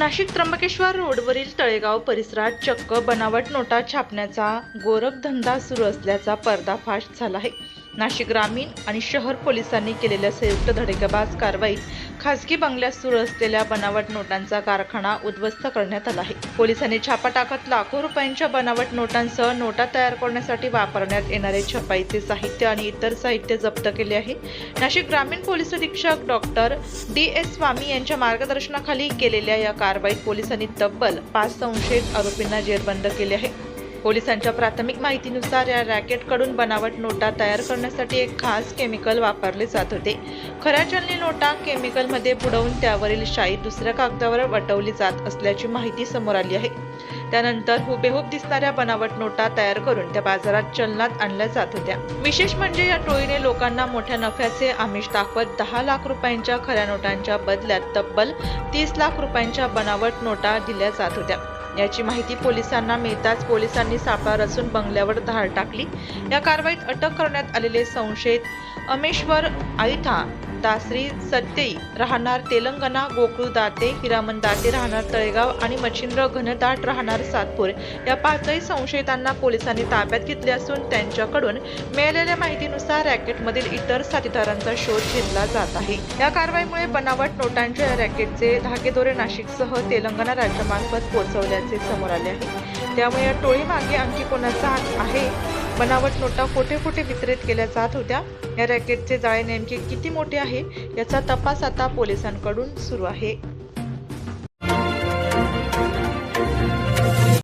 नाशिक त्र्यंबकेश्वर रोडवरील तळेगाव परिसरात चक्क बनावट नोटा छापण्याचा गोरखधंदा सुरू असल्याचा पर्दाफाश झाला आहे। नाशिक ग्रामीण आणि शहर पोलिसांनी केलेल्या संयुक्त धडेकेबाज कारवाईत खासगी बंगल्यात सुरू असलेल्या बनावट नोटांचा कारखाना उद्ध्वस्त करण्यात आला आहे। पोलिसांनी छापा टाकत लाखो रुपयांच्या बनावट नोटांसह नोटा तयार करण्यासाठी वापरण्यात येणारे छपाईचे साहित्य आणि इतर साहित्य जप्त केले आहे। नाशिक ग्रामीण पोलीस अधीक्षक डॉक्टर DS स्वामी यांच्या मार्गदर्शनाखाली केलेल्या या कारवाईत पोलिसांनी तब्बल 5 संशयित आरोपींना जेरबंद केले आहे। पोलिसांच्या प्राथमिक माहितीनुसार या रॅकेटकडून बनावट नोटा तयार करण्यासाठी एक खास केमिकल वापरले जात होते। खऱ्या चलनी नोटा केमिकलमध्ये बुडवून त्यावरील शाई दुसऱ्या कागदावर वटवली जात असल्याची माहिती समोर आली आहे। त्यानंतर हुबेहूब दिसणाऱ्या बनावट नोटा तयार करून त्या बाजारात चलनात आणल्या जात होत्या। विशेष म्हणजे या टोळीने लोकांना मोठ्या नफ्याचे आमिष दाखवत 10 लाख रुपयांच्या खऱ्या नोटांच्या बदल्यात तब्बल 30 लाख रुपयांच्या बनावट नोटा दिल्या जात होत्या। याची माहिती पोलिसांना मिळताच पोलिसांनी सापळा रचून बंगल्यावर धाड टाकली। या कारवाईत अटक करण्यात आलेले संशयित अमेश्वर आयुथा दासरी सत्यई राहणार तेलंगणा, गोकुळ दाते, हिरामन दाते राहणार तळेगाव आणि मच्छिंद्र घनदाट राहणार सातपूर या 5ही संशयितांना पोलिसांनी ताब्यात घेतले असून त्यांच्याकडून मिळालेल्या माहितीनुसार रॅकेटमधील इतर साथीदारांचा शोध घेतला जात आहे। या कारवाईमुळे बनावट नोटांच्या या रॅकेटचे धागेदोरे नाशिकसह तेलंगणा राज्यामार्फत पोहोचवल्याचे समोर आले आहे। त्यामुळे या टोळीमागे आणखी कोणाचा हात आहे? बनावट नोटा कुठे कुठे वितरित केल्या जात होत्या? या रॅकेटचे जाळे नेमके किती मोठे आहे याचा तपास आता पोलिसांकडून सुरू आहे।